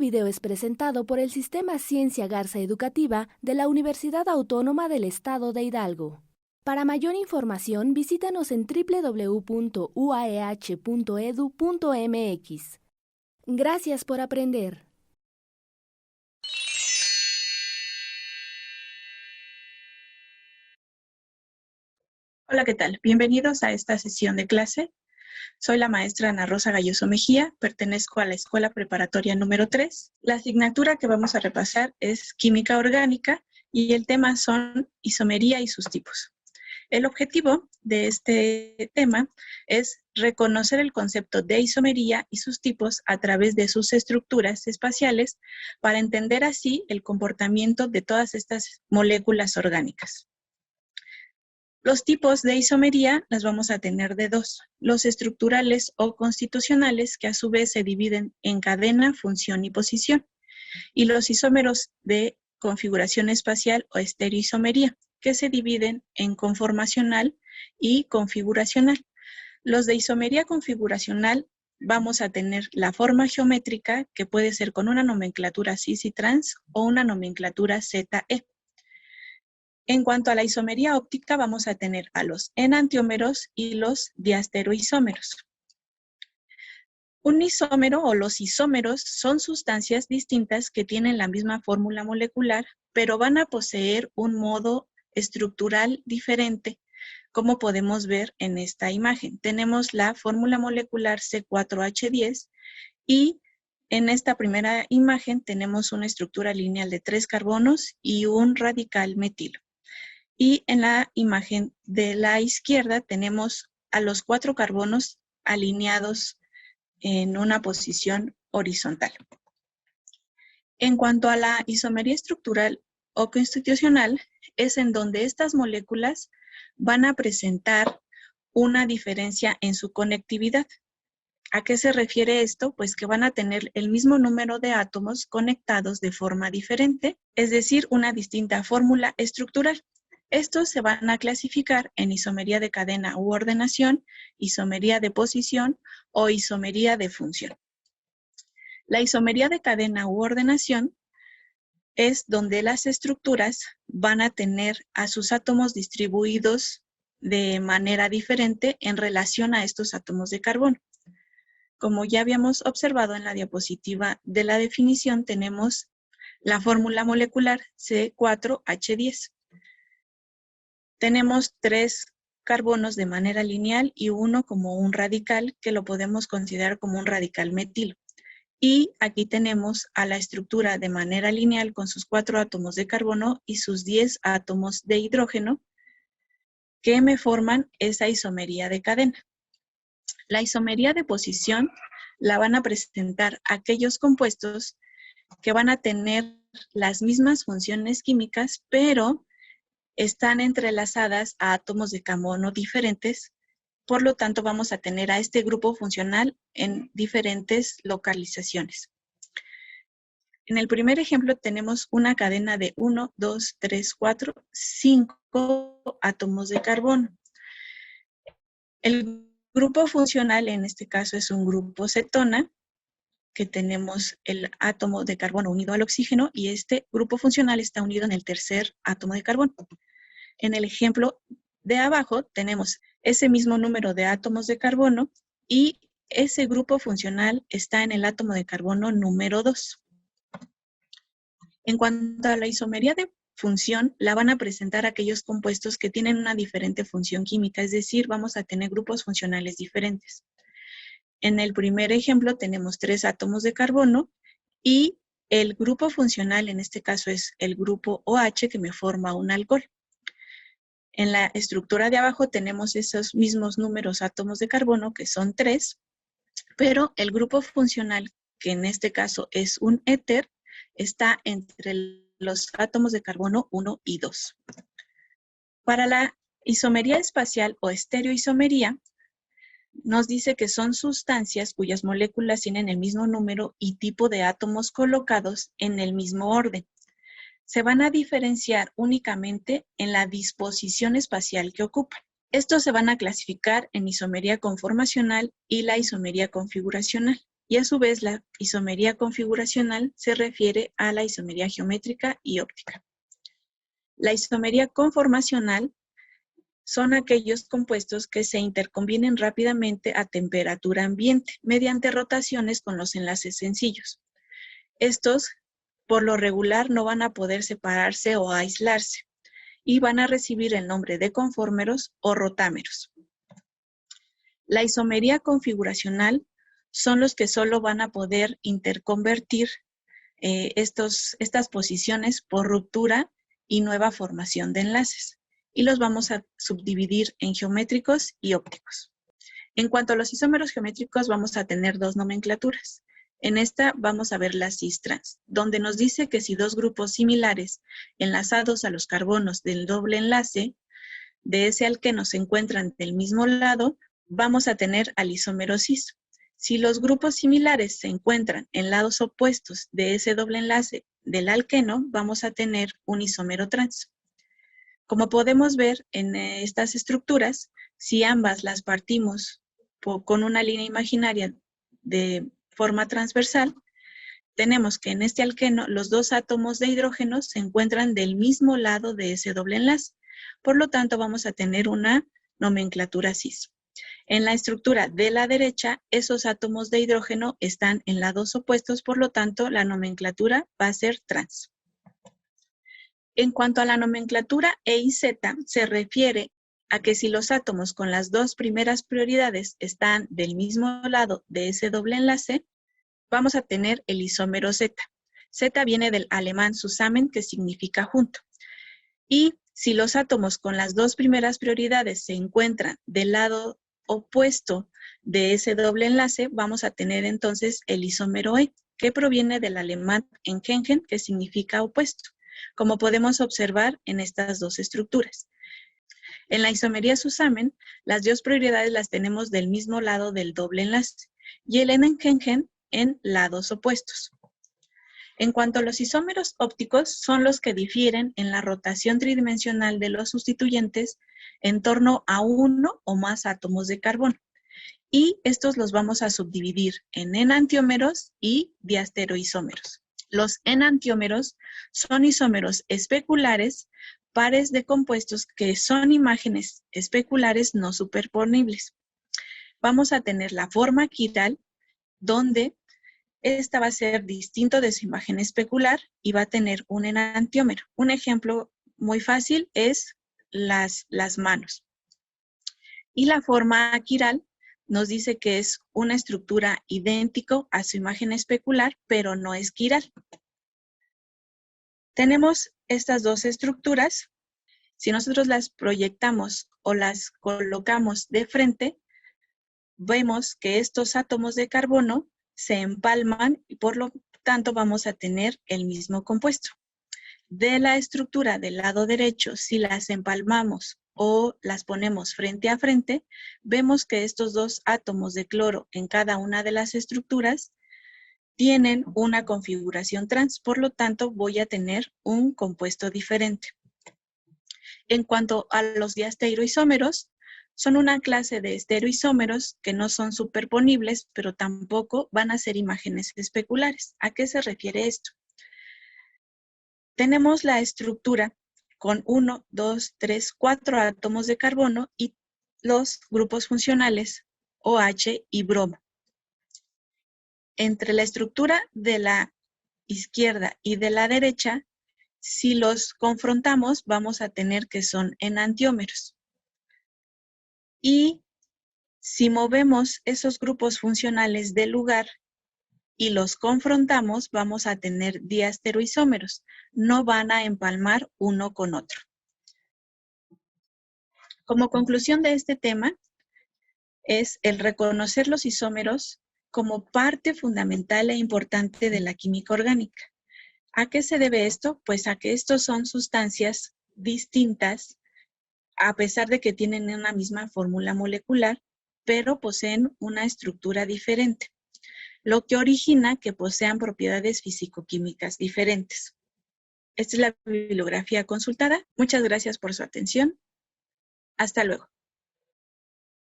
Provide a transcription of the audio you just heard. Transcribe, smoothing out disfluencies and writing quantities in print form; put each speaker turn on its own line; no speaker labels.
video es presentado por el Sistema Ciencia Garza Educativa de la Universidad Autónoma del Estado de Hidalgo. Para mayor información, visítanos en www.uaeh.edu.mx. Gracias por aprender.
Hola, ¿qué tal? Bienvenidos a esta sesión de clase. Soy la maestra Ana Rosa Galloso Mejía, pertenezco a la Escuela Preparatoria número 3. La asignatura que vamos a repasar es Química Orgánica y el tema son isomería y sus tipos. El objetivo de este tema es reconocer el concepto de isomería y sus tipos a través de sus estructuras espaciales para entender así el comportamiento de todas estas moléculas orgánicas. Los tipos de isomería las vamos a tener de dos, los estructurales o constitucionales, que a su vez se dividen en cadena, función y posición, y los isómeros de configuración espacial o estereoisomería, que se dividen en conformacional y configuracional. Los de isomería configuracional vamos a tener la forma geométrica, que puede ser con una nomenclatura cis y trans o una nomenclatura ZE. En cuanto a la isomería óptica, vamos a tener a los enantiómeros y los diastereoisómeros. Un isómero o los isómeros son sustancias distintas que tienen la misma fórmula molecular, pero van a poseer un modo estructural diferente, como podemos ver en esta imagen. Tenemos la fórmula molecular C4H10 y en esta primera imagen tenemos una estructura lineal de 3 carbonos y un radical metilo. Y en la imagen de la izquierda tenemos a los 4 carbonos alineados en una posición horizontal. En cuanto a la isomería estructural o constitucional, es en donde estas moléculas van a presentar una diferencia en su conectividad. ¿A qué se refiere esto? Pues que van a tener el mismo número de átomos conectados de forma diferente, es decir, una distinta fórmula estructural. Estos se van a clasificar en isomería de cadena u ordenación, isomería de posición o isomería de función. La isomería de cadena u ordenación es donde las estructuras van a tener a sus átomos distribuidos de manera diferente en relación a estos átomos de carbono. Como ya habíamos observado en la diapositiva de la definición, tenemos la fórmula molecular C4H10. Tenemos 3 carbonos de manera lineal y uno como un radical, que lo podemos considerar como un radical metilo. Y aquí tenemos a la estructura de manera lineal con sus 4 átomos de carbono y sus 10 átomos de hidrógeno, que me forman esa isomería de cadena. La isomería de posición la van a presentar aquellos compuestos que van a tener las mismas funciones químicas, pero están entrelazadas a átomos de carbono diferentes. Por lo tanto, vamos a tener a este grupo funcional en diferentes localizaciones. En el primer ejemplo tenemos una cadena de 1, 2, 3, 4, 5 átomos de carbono. El grupo funcional en este caso es un grupo cetona, que tenemos el átomo de carbono unido al oxígeno y este grupo funcional está unido en el tercer átomo de carbono. En el ejemplo de abajo tenemos ese mismo número de átomos de carbono y ese grupo funcional está en el átomo de carbono número 2. En cuanto a la isomería de función, la van a presentar aquellos compuestos que tienen una diferente función química, es decir, vamos a tener grupos funcionales diferentes. En el primer ejemplo tenemos 3 átomos de carbono y el grupo funcional en este caso es el grupo OH, que me forma un alcohol. En la estructura de abajo tenemos esos mismos números átomos de carbono, que son 3, pero el grupo funcional, que en este caso es un éter, está entre los átomos de carbono 1 y 2. Para la isomería espacial o estereoisomería, nos dice que son sustancias cuyas moléculas tienen el mismo número y tipo de átomos colocados en el mismo orden. Se van a diferenciar únicamente en la disposición espacial que ocupan. Estos se van a clasificar en isomería conformacional y la isomería configuracional. y a su vez la isomería configuracional se refiere a la isomería geométrica y óptica. La isomería conformacional son aquellos compuestos que se interconvienen rápidamente a temperatura ambiente mediante rotaciones con los enlaces sencillos. Estos, por lo regular, no van a poder separarse o aislarse y van a recibir el nombre de conformeros o rotámeros. La isomería configuracional son los que solo van a poder interconvertir estas posiciones por ruptura y nueva formación de enlaces, y los vamos a subdividir en geométricos y ópticos. En cuanto a los isómeros geométricos, vamos a tener dos nomenclaturas. En esta vamos a ver la cis-trans, donde nos dice que si dos grupos similares enlazados a los carbonos del doble enlace de ese alqueno se encuentran del mismo lado, vamos a tener al isómero cis. Si los grupos similares se encuentran en lados opuestos de ese doble enlace del alqueno, vamos a tener un isómero trans. Como podemos ver en estas estructuras, si ambas las partimos con una línea imaginaria de forma transversal, tenemos que en este alqueno los dos átomos de hidrógeno se encuentran del mismo lado de ese doble enlace. Por lo tanto, vamos a tener una nomenclatura cis. En la estructura de la derecha, esos átomos de hidrógeno están en lados opuestos, por lo tanto, la nomenclatura va a ser trans. En cuanto a la nomenclatura E y Z, se refiere a que si los átomos con las dos primeras prioridades están del mismo lado de ese doble enlace, vamos a tener el isómero Z. Z viene del alemán zusammen, que significa junto. Y si los átomos con las dos primeras prioridades se encuentran del lado opuesto de ese doble enlace, vamos a tener entonces el isómero E, que proviene del alemán entgegen, que significa opuesto, como podemos observar en estas dos estructuras. En la isomería zusammen, las dos prioridades las tenemos del mismo lado del doble enlace y el entgegen en lados opuestos. En cuanto a los isómeros ópticos, son los que difieren en la rotación tridimensional de los sustituyentes en torno a uno o más átomos de carbono. Y estos los vamos a subdividir en enantiómeros y diastereoisómeros. Los enantiómeros son isómeros especulares, pares de compuestos que son imágenes especulares no superponibles. Vamos a tener la forma quiral, donde esta va a ser distinto de su imagen especular y va a tener un enantiómero. Un ejemplo muy fácil es las manos. Y la forma quiral nos dice que es una estructura idéntica a su imagen especular, pero no es quiral. Tenemos estas dos estructuras. Si nosotros las proyectamos o las colocamos de frente, vemos que estos átomos de carbono se empalman y por lo tanto vamos a tener el mismo compuesto. De la estructura del lado derecho, si las empalmamos o las ponemos frente a frente, vemos que estos dos átomos de cloro en cada una de las estructuras tienen una configuración trans, por lo tanto voy a tener un compuesto diferente. En cuanto a los diastereoisómeros, son una clase de estereoisómeros que no son superponibles, pero tampoco van a ser imágenes especulares. ¿A qué se refiere esto? Tenemos la estructura con 1, 2, 3, 4 átomos de carbono y los grupos funcionales OH y bromo. Entre la estructura de la izquierda y de la derecha, si los confrontamos, vamos a tener que son enantiómeros. Y si movemos esos grupos funcionales del lugar y los confrontamos, vamos a tener diastereoisómeros. No van a empalmar uno con otro. Como conclusión de este tema, es el reconocer los isómeros como parte fundamental e importante de la química orgánica. ¿A qué se debe esto? Pues a que estos son sustancias distintas, a pesar de que tienen una misma fórmula molecular, pero poseen una estructura diferente, lo que origina que posean propiedades físico-químicas diferentes. Esta es la bibliografía consultada. Muchas gracias por su atención. Hasta luego.